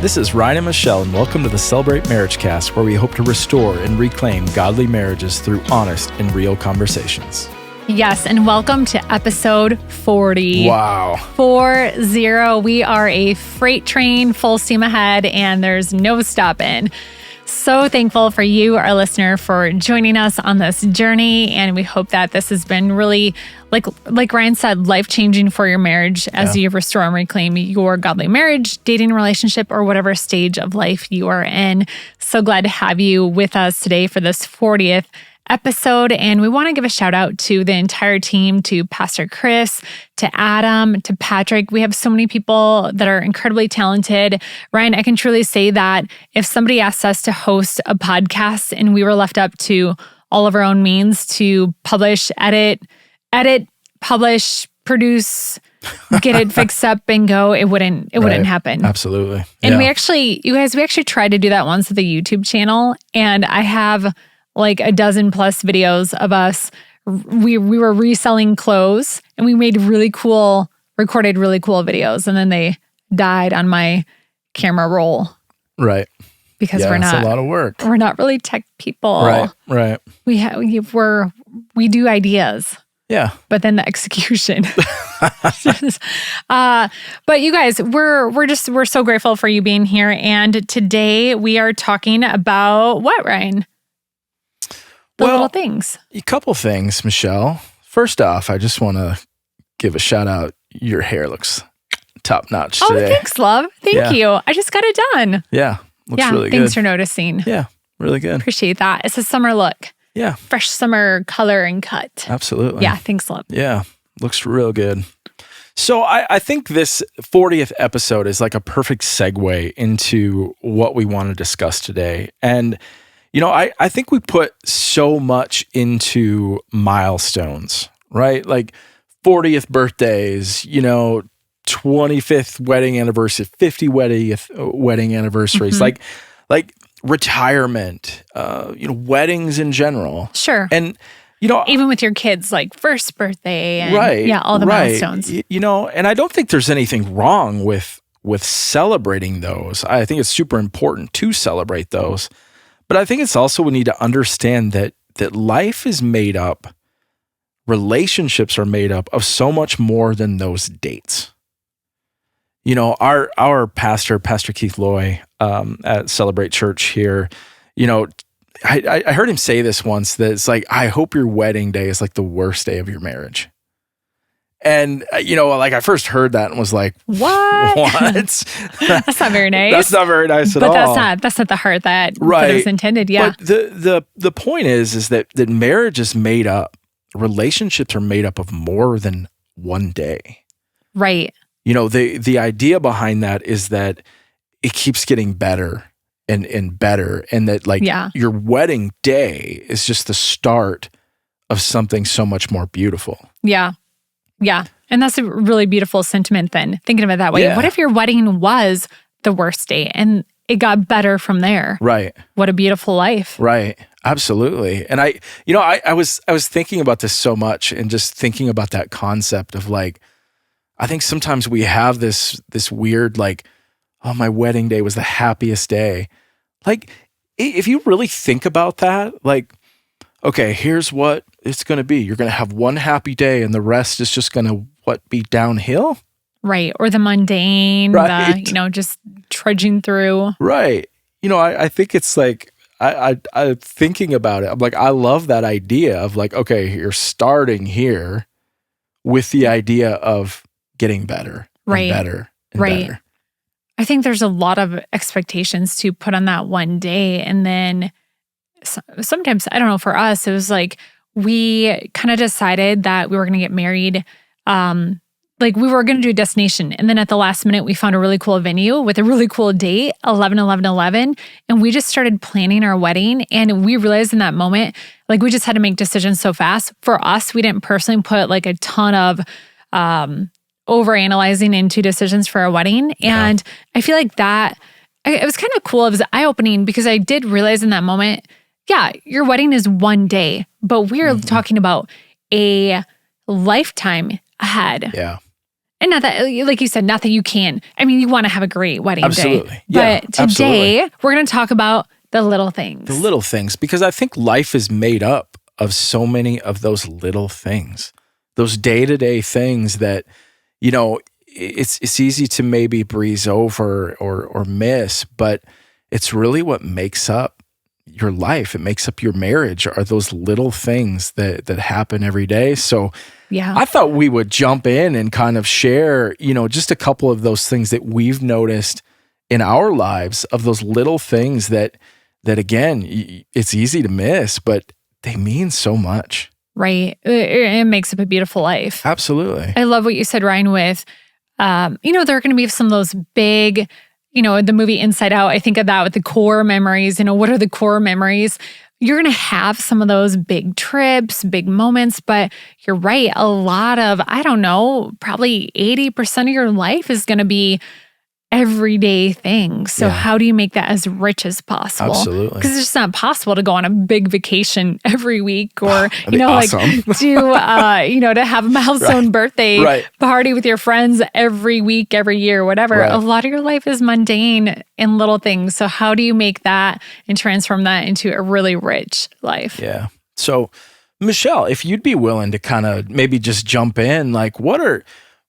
This is Ryan and Michelle, and welcome to the Celebrate MarriageCast, where we hope to restore and reclaim godly marriages through honest and real conversations. Yes, and welcome to episode 40. Wow. 40. We are a freight train full steam ahead, and there's no stopping. So thankful for you, our listener, for joining us on this journey. And we hope that this has been really, like Ryan said, life-changing for your marriage as you restore and reclaim your godly marriage, dating relationship, or whatever stage of life you are in. So glad to have you with us today for this 40th episode. And we want to give a shout out to the entire team, to Pastor Chris, to Adam, to Patrick. We have so many people that are incredibly talented. Ryan, I can truly say that if somebody asked us to host a podcast and we were left up to all of our own means to publish, edit, publish, produce, get it fixed up and go, it wouldn't happen. Absolutely. And we actually tried to do that once with the YouTube channel, and I have like a dozen plus videos of us. We were reselling clothes, and we made recorded really cool videos, and then they died on my camera roll. Right. Because it's a lot of work. We're not really tech people. Right. We do ideas. Yeah. But then the execution. But you guys, we're so grateful for you being here. And today we are talking about what, Ryan? Little things. A couple things, Michelle. First off, I just want to give a shout out. Your hair looks top notch today. Oh, thanks, love. Thank you. I just got it done. Yeah. Looks really good. Thanks for noticing. Yeah. Really good. Appreciate that. It's a summer look. Yeah. Fresh summer color and cut. Absolutely. Yeah. Thanks, love. Yeah. Looks real good. So I think this 40th episode is like a perfect segue into what we want to discuss today. And I think we put so much into milestones, right? Like 40th birthdays, 25th wedding anniversary, 50th wedding anniversaries, like retirement, weddings in general. Sure. And, even with your kids, like first birthday and all the milestones. And I don't think there's anything wrong with celebrating those. I think it's super important to celebrate those. But I think it's also we need to understand that life is made up, relationships are made up of so much more than those dates. Our pastor, Pastor Keith Loy, at Celebrate Church here, I heard him say this once, that it's like, I hope your wedding day is like the worst day of your marriage. And, I first heard that and was like, what? That's not very nice. That's not very nice at all. But that's not the heart that it was intended. Yeah. But the point is that marriage is made up, relationships are made up of more than one day. Right. The idea behind that is that it keeps getting better and better. And that your wedding day is just the start of something so much more beautiful. Yeah. Yeah. And that's a really beautiful sentiment then, thinking of it that way. Yeah. What if your wedding was the worst day and it got better from there? Right. What a beautiful life. Right. Absolutely. And I was thinking about this so much, and just thinking about that concept of like, I think sometimes we have this weird like, oh, my wedding day was the happiest day. Like, if you really think about that, like, okay, here's what it's going to be. You're going to have one happy day and the rest is just going to, be downhill? Right. Or the mundane, right. Just trudging through. Right. I think it's like, I'm thinking about it. I'm like, I love that idea of like, okay, you're starting here with the idea of getting better and better and better. I think there's a lot of expectations to put on that one day. And then sometimes, I don't know, for us, it was like we kind of decided that we were going to get married. Like we were going to do a destination. And then at the last minute, we found a really cool venue with a really cool date, 11/11/11. And we just started planning our wedding. And we realized in that moment, like we just had to make decisions so fast. For us, we didn't personally put like a ton of overanalyzing into decisions for our wedding. And I feel like that, it was kind of cool. It was eye-opening because I did realize in that moment, yeah, your wedding is one day, but we're talking about a lifetime ahead. Yeah. And not that, like you said, not that you can't. I mean, you want to have a great wedding Absolutely. day. Yeah, but today, we're going to talk about the little things. The little things, because I think life is made up of so many of those little things, those day-to-day things that, it's easy to maybe breeze over or miss, but it's really what makes up your life. It makes up your marriage, are those little things that happen every day. So yeah, I thought we would jump in and kind of share, just a couple of those things that we've noticed in our lives, of those little things that again, it's easy to miss, but they mean so much. Right. It makes up a beautiful life. Absolutely. I love what you said, Ryan, with, there are going to be some of those big, the movie Inside Out. I think of that with the core memories. What are the core memories? You're going to have some of those big trips, big moments, but you're right. A lot of, I don't know, probably 80% of your life is going to be everyday things. So how do you make that as rich as possible? Absolutely. Because it's just not possible to go on a big vacation every week, or awesome. to have a milestone birthday party with your friends every week, every year, whatever. Right. A lot of your life is mundane and little things. So how do you make that and transform that into a really rich life? Yeah. So Michelle, if you'd be willing to kind of maybe just jump in, like what are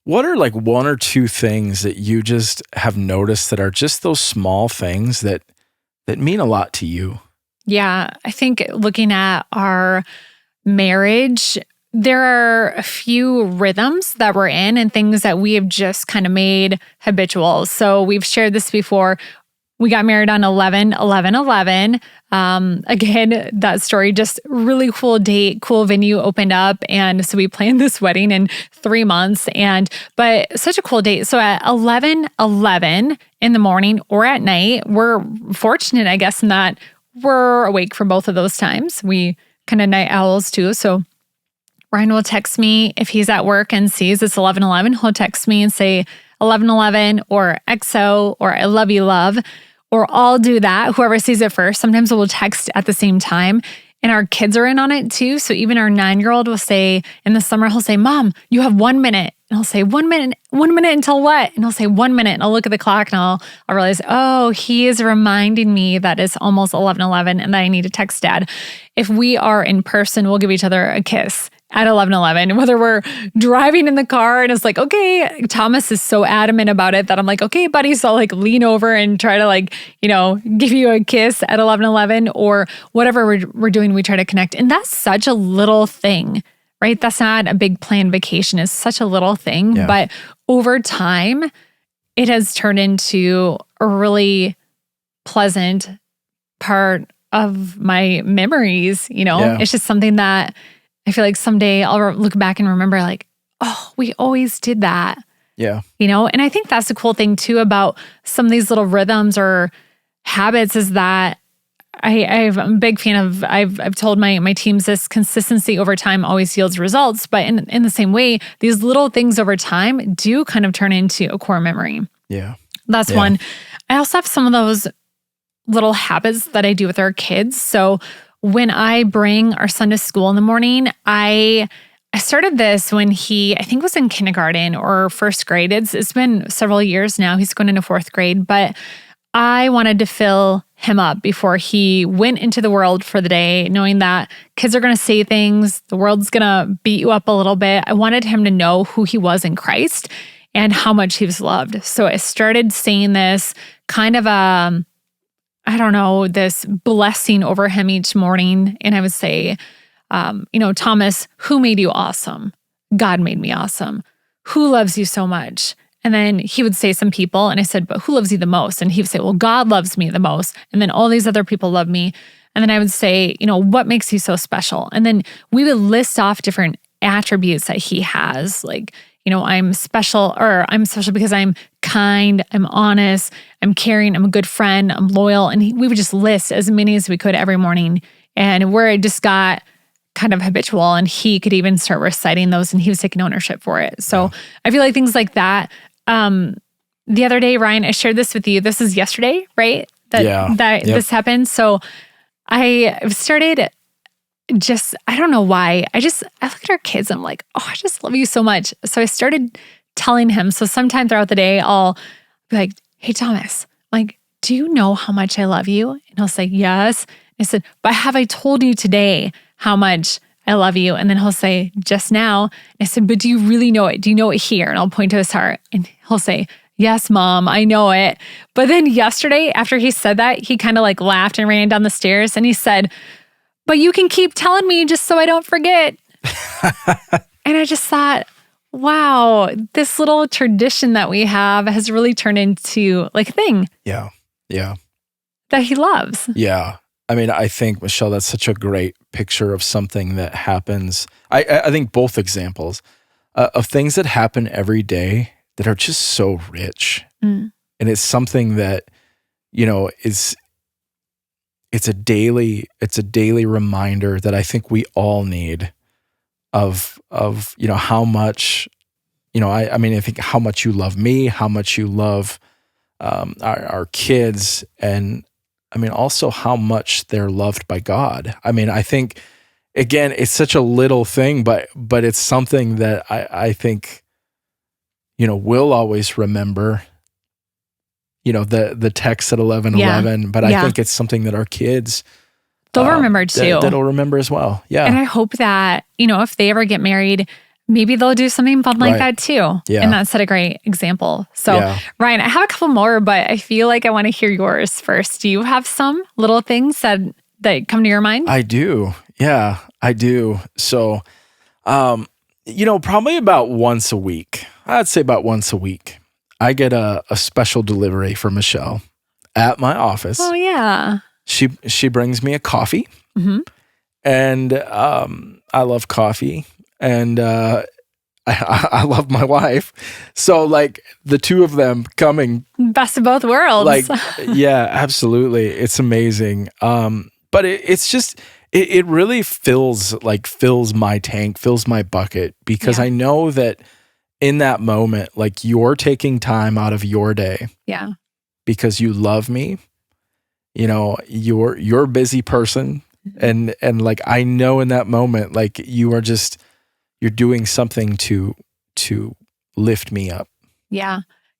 like one or two things that you just have noticed that are just those small things that mean a lot to you? Yeah, I think looking at our marriage, there are a few rhythms that we're in and things that we have just kind of made habitual. So we've shared this before. We got married on 11/11/11. Again, that story, just really cool date, cool venue opened up. And so we planned this wedding in 3 months, but such a cool date. So at 11/11 in the morning or at night, we're fortunate, I guess, in that we're awake for both of those times. We kind of night owls too. So Ryan will text me if he's at work and sees it's 11/11. He'll text me and say 11/11 or XO or I love you, love. Or I'll do that, whoever sees it first. Sometimes we'll text at the same time. And our kids are in on it too. So even our 9-year-old will say, in the summer, he'll say, Mom, you have 1 minute. And I'll say, 1 minute until what? And I'll say 1 minute. And I'll look at the clock and I'll realize, oh, he is reminding me that it's almost 11/11 and that I need to text Dad. If we are in person, we'll give each other a kiss at 11/11, whether we're driving in the car and it's like, okay, Thomas is so adamant about it that I'm like, okay, buddy. So I'll lean over and try to give you a kiss at 11/11 or whatever we're doing, we try to connect. And that's such a little thing, right? That's not a big planned vacation. It's such a little thing, but over time, it has turned into a really pleasant part of my memories. It's just something that I feel like someday I'll look back and remember we always did that. Yeah. And I think that's the cool thing too about some of these little rhythms or habits is that I'm a big fan of, I've told my teams this: consistency over time always yields results. But in the same way, these little things over time do kind of turn into a core memory. Yeah. That's one. I also have some of those little habits that I do with our kids. So when I bring our son to school in the morning, I started this when he, I think, was in kindergarten or first grade. It's been several years now. He's going into 4th grade, but I wanted to fill him up before he went into the world for the day, knowing that kids are going to say things, the world's going to beat you up a little bit. I wanted him to know who he was in Christ and how much he was loved. So I started saying this kind of this blessing over him each morning. And I would say, Thomas, who made you awesome? God made me awesome. Who loves you so much? And then he would say some people, and I said, but who loves you the most? And he would say, well, God loves me the most. And then all these other people love me. And then I would say, what makes you so special? And then we would list off different attributes that he has, I'm special because I'm kind, I'm honest, I'm caring, I'm a good friend, I'm loyal. And we would just list as many as we could every morning. And where it just got kind of habitual, and he could even start reciting those, and he was taking ownership for it. So I feel like things like that. The other day, Ryan, I shared this with you. This is yesterday, right? This happened. So I started I don't know why. I look at our kids, I'm like, oh, I just love you so much. So I started telling him. So sometime throughout the day, I'll be like, hey, Thomas, like, do you know how much I love you? And he'll say, yes. I said, but have I told you today how much I love you? And then he'll say, just now. I said, but do you really know it? Do you know it here? And I'll point to his heart and he'll say, yes, Mom, I know it. But then yesterday, after he said that, he kind of like laughed and ran down the stairs and he said, but you can keep telling me just so I don't forget. And I just thought, wow, this little tradition that we have has really turned into like a thing. Yeah. Yeah. That he loves. Yeah. I mean, I think, Michelle, that's such a great picture of something that happens. I think both examples of things that happen every day that are just so rich. And it's something that, it's a daily reminder that I think we all need of how much, I think how much you love me, how much you love our kids, and also how much they're loved by God. I think, again, it's such a little thing, but it's something that I think, we'll always remember, the text at 11:11, but I think it's something that our kids, they'll remember too. That'll remember as well. Yeah. And I hope that, if they ever get married, maybe they'll do something fun like that too. Yeah. And that set a great example. So Ryan, I have a couple more, but I feel like I want to hear yours first. Do you have some little things that come to your mind? I do. Yeah, I do. So, probably about once a week. I'd say about once a week, I get a special delivery for Michelle at my office. Oh yeah. She brings me a coffee, and I love coffee, and I love my wife. So like the two of them coming, best of both worlds. Like, yeah, absolutely, it's amazing. But it's just it really fills my tank, fills my bucket, because I know that in that moment, like, you're taking time out of your day, because you love me. You're a busy person, and like, I know in that moment, like, you're doing something to lift me up. Yeah.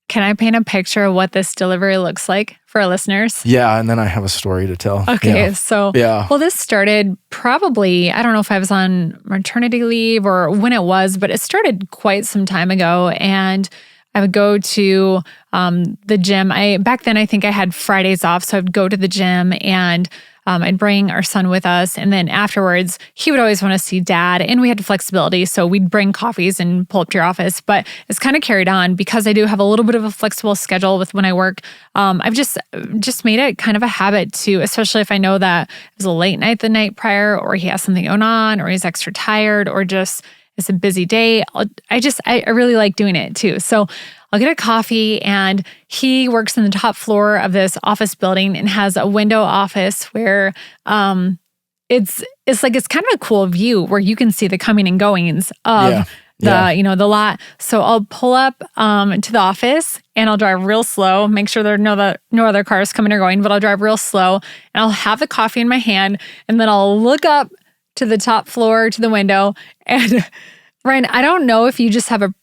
Can I paint a picture of what this delivery looks like for our listeners? Yeah, and then I have a story to tell. Okay, well, this started probably, I don't know if I was on maternity leave or when it was, but it started quite some time ago. And I would go to the gym. Back then, I think I had Fridays off, so I would go to the gym and I'd bring our son with us. And then afterwards, he would always want to see Dad, and we had flexibility. So we'd bring coffees and pull up to your office. But it's kind of carried on because I do have a little bit of a flexible schedule with when I work. I've just made it kind of a habit to, especially if I know that it was a late night the night prior, or he has something going on, or he's extra tired, or just it's a busy day. I really like doing it too. So I'll get a coffee, and he works in the top floor of this office building and has a window office where it's kind of a cool view where you can see the coming and goings of the lot. So I'll pull up to the office, and I'll drive real slow, make sure there are no other cars coming or going, but I'll drive real slow, and I'll have the coffee in my hand, and then I'll look up to the top floor, to the window. And Ryan, I don't know if you just have a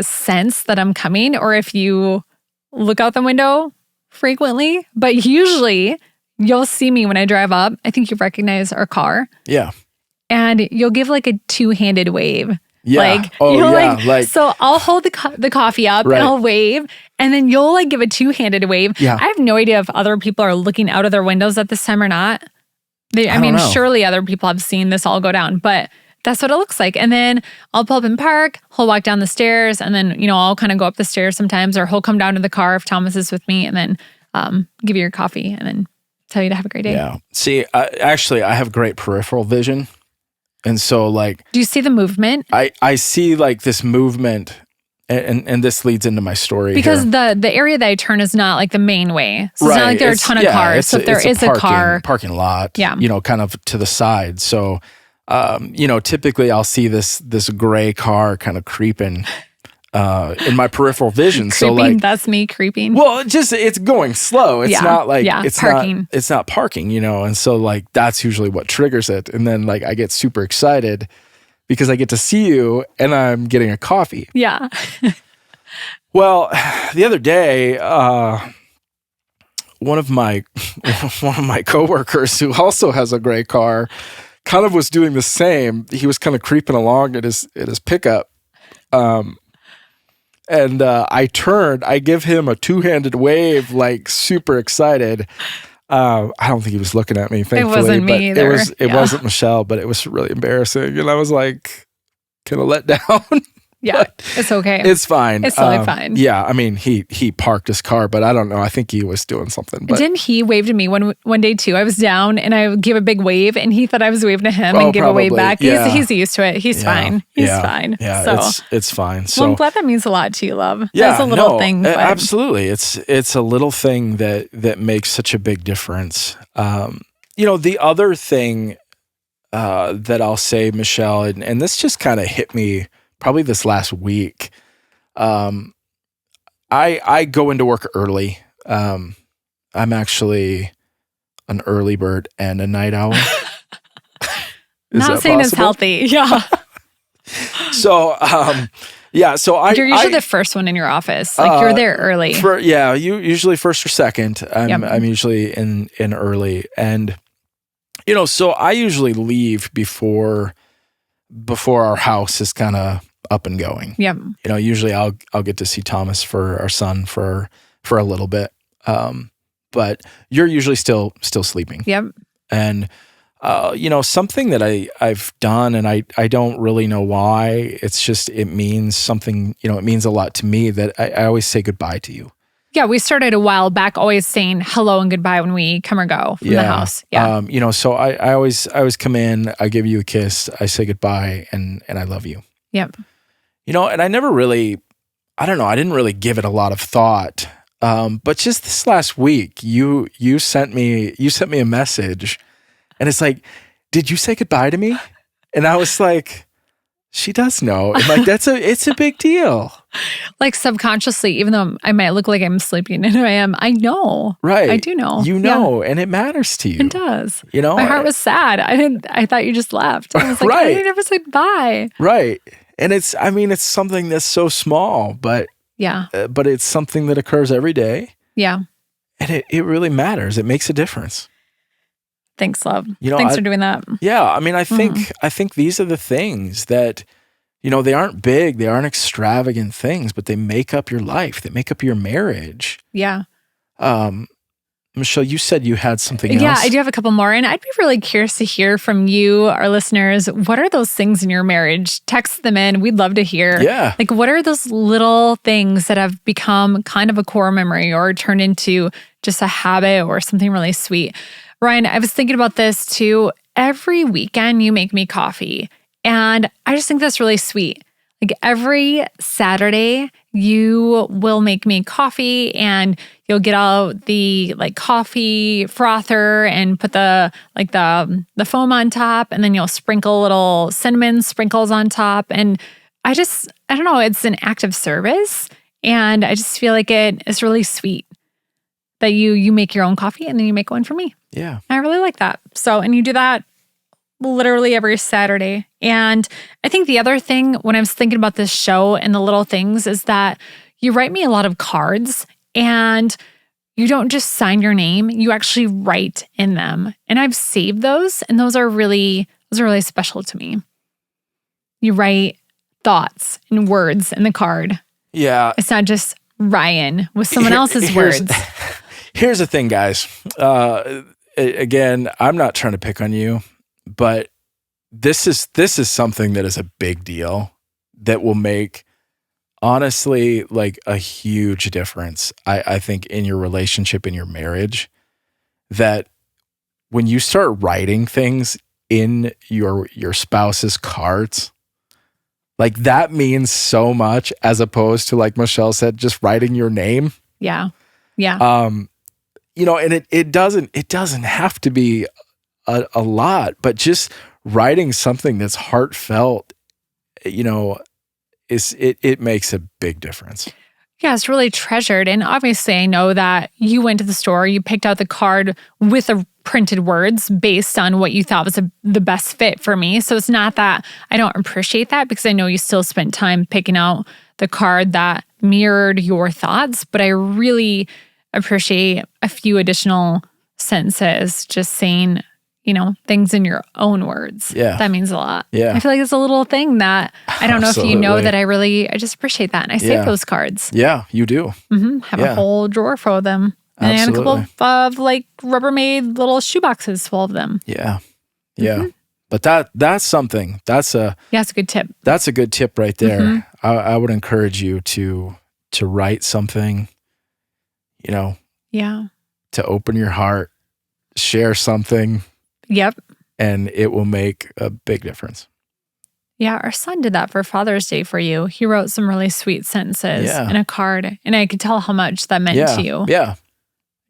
sense that I'm coming, or if you look out the window frequently, but usually you'll see me when I drive up. I think you recognize our car. Yeah. And you'll give like a two-handed wave. Yeah. So I'll hold the coffee up and I'll wave, and then you'll like give a two-handed wave. Yeah. I have no idea if other people are looking out of their windows at this time or not. I mean, surely other people have seen this all go down, but that's what it looks like. And then I'll pull up and park, he'll walk down the stairs, and then, I'll kind of go up the stairs sometimes, or he'll come down to the car if Thomas is with me, and then give you your coffee and then tell you to have a great day. Yeah. See, I have great peripheral vision. And so like... Do you see the movement? I see like this movement, and this leads into my story because here. the area that I turn is not like the main way. So it's not like there are a ton of cars. So if there is a car... parking lot, kind of to the side. So... typically I'll see this gray car kind of creeping in my peripheral vision. So like, that's me creeping. Well, it's going slow. It's not like it's parking. It's not parking, and so like that's usually what triggers it. And then like I get super excited because I get to see you and I'm getting a coffee. Yeah. Well, the other day, one of my coworkers who also has a gray car kind of was doing the same. He was kind of creeping along at his pickup. And I turned, I give him a two-handed wave, like super excited. I don't think he was looking at me, thankfully. It wasn't me either. It wasn't Michelle, but it was really embarrassing. And I was like, kind of let down. Yeah, it's okay. It's fine. It's totally fine. Yeah, I mean, he parked his car, but I don't know. I think he was doing something. But didn't he wave to me one day too? I was down and I gave a big wave, and he thought I was waving to him and gave a wave back. Yeah. He's used to it. He's fine. He's fine. Yeah, so, it's fine. So well, I'm glad that means a lot to you, love. Yeah, that's a little thing. But absolutely. It's a little thing that makes such a big difference. The other thing that I'll say, Michelle, and this just kind of hit me probably this last week. I go into work early. I'm actually an early bird and a night owl. Not saying it's healthy. Yeah. So, so you're usually the first one in your office. Like you're there early. You usually first or second. I'm usually in early, and so I usually leave before our house is kind of up and going. Yep. Usually I'll get to see Thomas for our son for a little bit. But you're usually still sleeping. Yep. And something that I've done, and I don't really know why. It's just, it means something, it means a lot to me that I always say goodbye to you. Yeah, we started a while back always saying hello and goodbye when we come or go from the house. Yeah. So I always come in, I give you a kiss, I say goodbye, and I love you. Yep. And I never really, I don't know, I didn't really give it a lot of thought. But just this last week, you sent me a message, and it's like, did you say goodbye to me? And I was like, she does know. And like, it's a big deal. Like subconsciously, even though I might look like I'm sleeping and I am, I know. Right. I do know. And it matters to you. It does. My heart was sad. I thought you just left. I was like, right. I never said bye. Right. And it's something that's so small, but but it's something that occurs every day. Yeah. And it really matters. It makes a difference. Thanks, love. Thanks for doing that. Yeah. I mean, I think these are the things that, they aren't big, they aren't extravagant things, but they make up your life. They make up your marriage. Yeah. Michelle, you said you had something else. Yeah, I do have a couple more. And I'd be really curious to hear from you, our listeners. What are those things in your marriage? Text them in. We'd love to hear. Yeah. Like, what are those little things that have become kind of a core memory or turned into just a habit or something really sweet? Ryan, I was thinking about this too. Every weekend you make me coffee. And I just think that's really sweet. Like every Saturday, you will make me coffee and you'll get out the coffee frother and put the foam on top, and then you'll sprinkle little cinnamon sprinkles on top. And I don't know, it's an act of service. And I just feel like it is really sweet that you make your own coffee and then you make one for me. Yeah. I really like that. So, and you do that literally every Saturday. And I think the other thing when I was thinking about this show and the little things is that you write me a lot of cards and you don't just sign your name, you actually write in them. And I've saved those, and those are really special to me. You write thoughts and words in the card. Yeah. It's not just Ryan with someone else's words. Here's the thing, guys. Again, I'm not trying to pick on you, but this is something that is a big deal that will make, honestly, like a huge difference, I think, in your relationship, in your marriage. That when you start writing things in your spouse's cards, like that means so much, as opposed to, like Michelle said, just writing your name. Yeah. Yeah. And it doesn't have to be a lot, but just writing something that's heartfelt, it makes a big difference. Yeah, it's really treasured. And obviously I know that you went to the store, you picked out the card with the printed words based on what you thought was the best fit for me. So it's not that I don't appreciate that, because I know you still spent time picking out the card that mirrored your thoughts, but I really appreciate a few additional sentences just saying, things in your own words. Yeah. That means a lot. Yeah. I feel like it's a little thing that I don't know if you know Absolutely. that I just appreciate that. And I save those cards. Yeah, you do. Have a whole drawer full of them. And a couple of like Rubbermaid little shoe boxes full of them. Yeah. Yeah. But that's something. It's a good tip. That's a good tip right there. I would encourage you to write something, Yeah. to open your heart, share something. Yep. And it will make a big difference. Yeah, our son did that for Father's Day for you. He wrote some really sweet sentences in a card, and I could tell how much that meant to you. Yeah.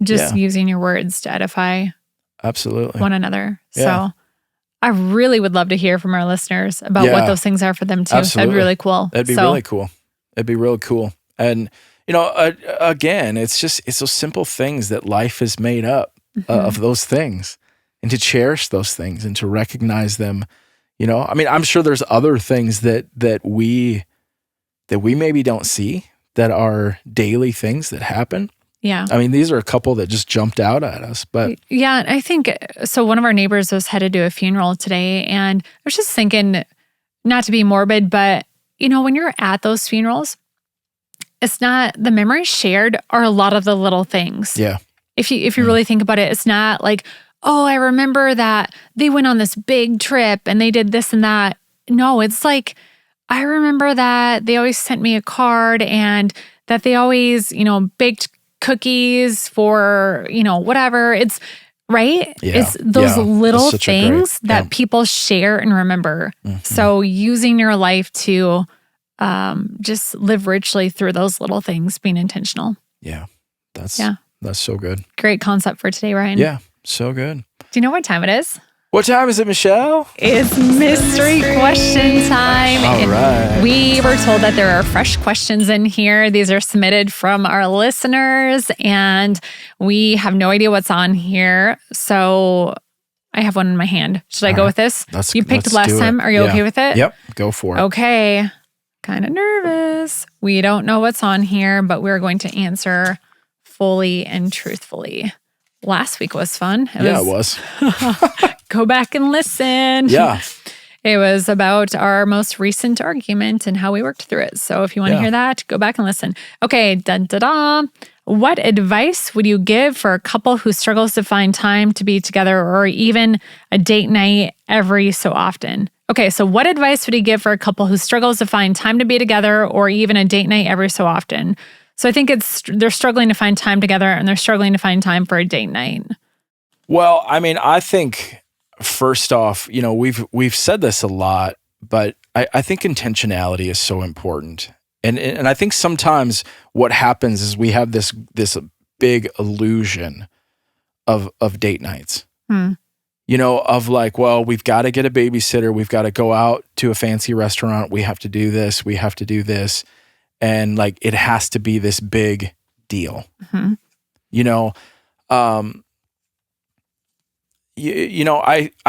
Just using your words to edify absolutely one another. Yeah. So I really would love to hear from our listeners about what those things are for them too. Absolutely. That'd be really cool. That'd be really cool. It'd be really cool. And, again, it's those simple things that life is made up of those things, and to cherish those things and to recognize them. I'm sure there's other things that we maybe don't see that are daily things that happen. Yeah. These are a couple that just jumped out at us, but yeah, I think so. One of our neighbors was headed to a funeral today, and I was just thinking, not to be morbid, but when you're at those funerals, it's not the memories shared are a lot of the little things. Yeah. If you really think about it, it's not like, oh, I remember that they went on this big trip and they did this and that. No, it's like, I remember that they always sent me a card and that they always, baked cookies for, whatever. It's right. Yeah. It's those little That's things that people share and remember. So using your life to just live richly through those little things, being intentional. Yeah. That's so good. Great concept for today, Ryan. Yeah. So good. Do you know what time it is? What time is it, Michelle? It's mystery question time. All right. We were told that there are fresh questions in here. These are submitted from our listeners, and we have no idea what's on here. So I have one in my hand. Should I go with this? You picked last time. Are you okay with it? Yep. Go for it. Okay. Kind of nervous. We don't know what's on here, but we're going to answer fully and truthfully. Last week was fun. It was. Go back and listen. Yeah. It was about our most recent argument and how we worked through it. So if you want to hear that, go back and listen. Okay, dun-da-da. What advice would you give for a couple who struggles to find time to be together, or even a date night every so often? Okay, so what advice would you give for a couple who struggles to find time to be together, or even a date night every so often? So I think they're struggling to find time together, and they're struggling to find time for a date night. Well, I think first off, we've said this a lot, but I think intentionality is so important. And I think sometimes what happens is we have this big illusion of date nights. Of like, well, we've got to get a babysitter, we've got to go out to a fancy restaurant, we have to do this, we have to do this. And like, it has to be this big deal. I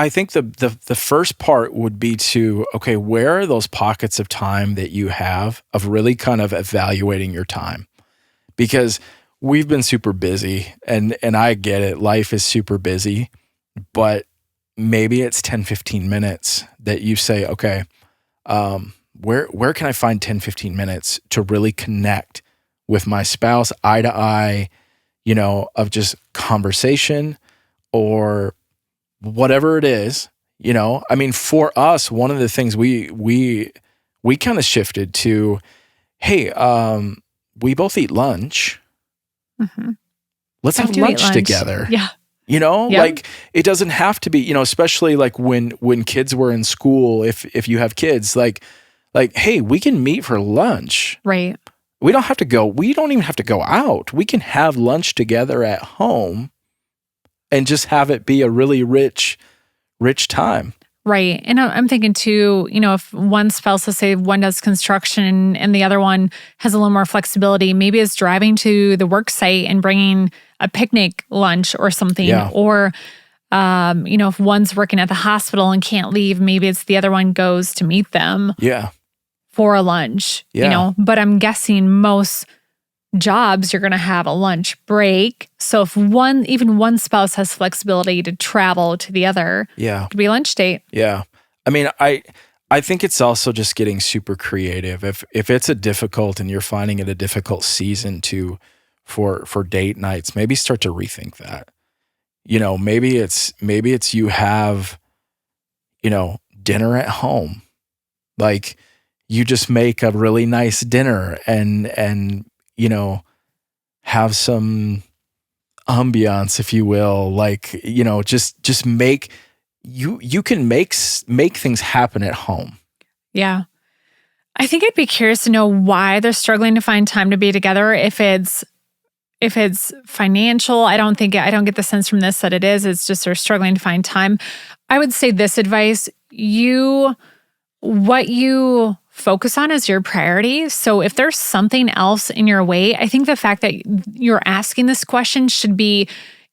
think the first part would be to, okay, where are those pockets of time that you have of really kind of evaluating your time? Because we've been super busy, and I get it, life is super busy, but maybe it's 10, 15 minutes that you say, okay, where can I find 10, 15 minutes to really connect with my spouse eye to eye, of just conversation or whatever it is, for us, one of the things we kind of shifted to, hey, we both eat lunch. Let's have lunch together. Yeah. Like it doesn't have to be, especially like when kids were in school, if you have kids, like, hey, we can meet for lunch. Right. We don't even have to go out. We can have lunch together at home and just have it be a really rich time. Right. And I'm thinking too, if one spouse, let's say one does construction and the other one has a little more flexibility, maybe it's driving to the work site and bringing a picnic lunch or something. Yeah. Or, if one's working at the hospital and can't leave, maybe it's the other one goes to meet them. Yeah. for a lunch, but I'm guessing most jobs, you're going to have a lunch break. So if even one spouse has flexibility to travel to the other, it could be a lunch date. Yeah. I mean, I think it's also just getting super creative. If it's a difficult and you're finding it a difficult season for date nights, maybe start to rethink that. Maybe it's you have, dinner at home. Like you just make a really nice dinner and have some ambiance, if you will, like, just make, you can make things happen at home. Yeah. I think I'd be curious to know why they're struggling to find time to be together. If it's financial, I don't get the sense from this that it is. It's just they're struggling to find time. I would say this advice, what you focus on is your priority. So if there's something else in your way, I think the fact that you're asking this question should be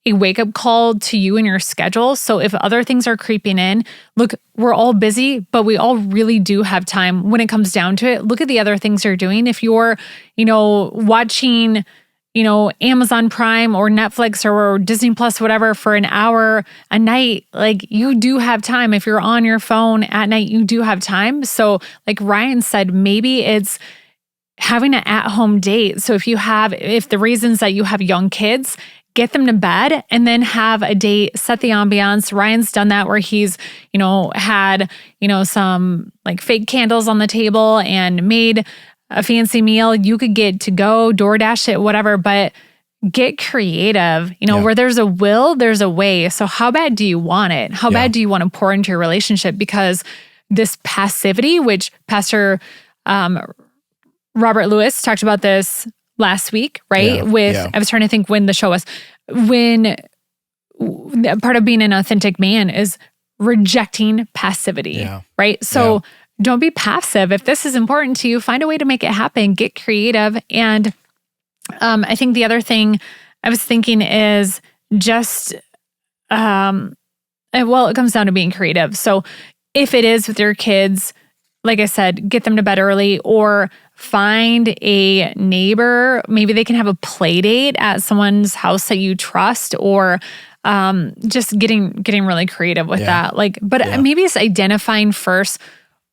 a wake-up call to you and your schedule. So if other things are creeping in, look, we're all busy, but we all really do have time when it comes down to it. Look at the other things you're doing. If you're, watching, Amazon Prime or Netflix or Disney Plus, whatever, for an hour a night, like you do have time. If you're on your phone at night, you do have time. So like Ryan said, maybe it's having an at-home date. So if the reasons that you have young kids, get them to bed and then have a date, set the ambiance. Ryan's done that where he's, had, some like fake candles on the table and made a fancy meal. You could get to go, DoorDash it, whatever, but get creative. Where there's a will, there's a way. So how bad do you want it? How bad do you want to pour into your relationship? Because this passivity, which Pastor Robert Lewis talked about this last week, right? I was trying to think when the show was, when part of being an authentic man is rejecting passivity, right? So don't be passive. If this is important to you, find a way to make it happen, get creative. And I think the other thing I was thinking is just, it comes down to being creative. So if it is with your kids, like I said, get them to bed early or find a neighbor. Maybe they can have a play date at someone's house that you trust, or just getting really creative with that. Maybe it's identifying first,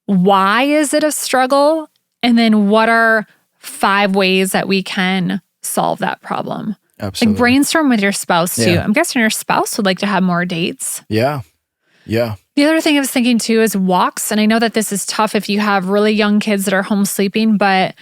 why is it a struggle? And then what are 5 ways that we can solve that problem? Absolutely. Like brainstorm with your spouse too. Yeah. I'm guessing your spouse would like to have more dates. Yeah. Yeah. The other thing I was thinking too is walks. And I know that this is tough if you have really young kids that are home sleeping, but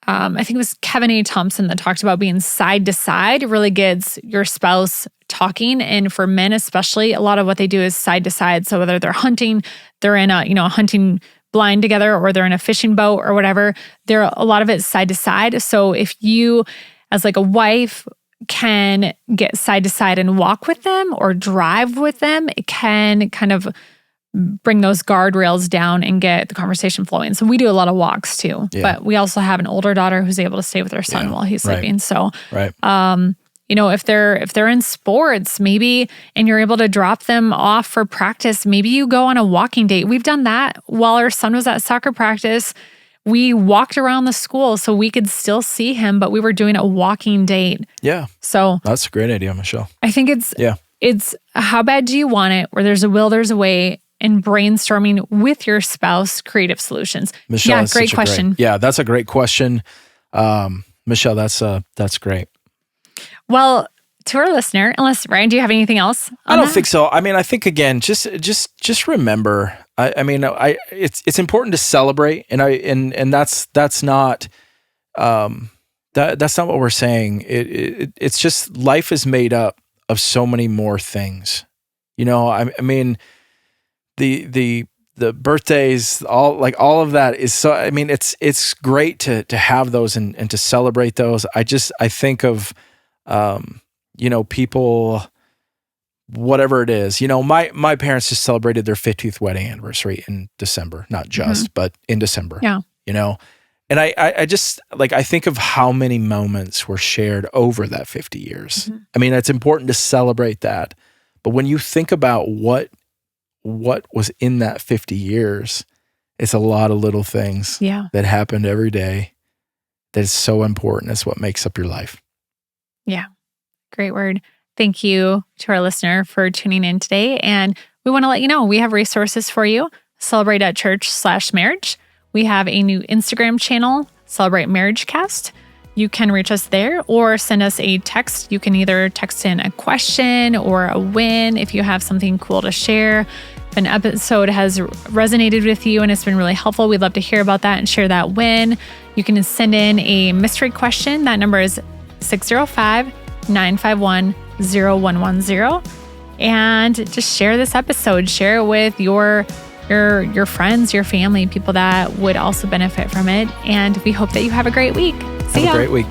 I think it was Kevin A. Thompson that talked about being side to side really gets your spouse talking. And for men especially, a lot of what they do is side to side. So whether they're hunting, they're in a hunting blind together, or they're in a fishing boat or whatever, a lot of it's side to side. So if you, as like a wife, can get side to side and walk with them or drive with them, it can kind of bring those guardrails down and get the conversation flowing. So we do a lot of walks too, but we also have an older daughter who's able to stay with her son while he's sleeping. So, if they're in sports, maybe, and you're able to drop them off for practice, maybe you go on a walking date. We've done that while our son was at soccer practice. We walked around the school so we could still see him, but we were doing a walking date. Yeah. So that's a great idea, Michelle. I think it's how bad do you want it? Where there's a will, there's a way. And brainstorming with your spouse, creative solutions. Michelle, great question. That's a great question. Michelle, that's great. Well, to our listener, unless Ryan, do you have anything else? I don't think so. I mean, I think again, just remember. It's important to celebrate, and that's not that's not what we're saying. It's just life is made up of so many more things. I mean. The birthdays, all of that is so. I mean, it's great to have those and to celebrate those. I think of, people, whatever it is. My parents just celebrated their 50th wedding anniversary in December, not just, but in December. Yeah. And I just I think of how many moments were shared over that 50 years. Mm-hmm. I mean, it's important to celebrate that, but when you think about what was in that 50 years, It's a lot of little things that happen every day that is so important. It's what makes up your life. Yeah. Great word. Thank you to our listener for tuning in today. And we want to let you know we have resources for you. Celebrate.church/marriage. We have a new Instagram channel, Celebrate MarriageCast. You can reach us there or send us a text. You can either text in a question or a win if you have something cool to share. If an episode has resonated with you and it's been really helpful, we'd love to hear about that and share that win. You can send in a mystery question. That number is 605-951-0110. And just share this episode. Share it with your friends, your family, people that would also benefit from it. And we hope that you have a great week. See ya. Have a great week.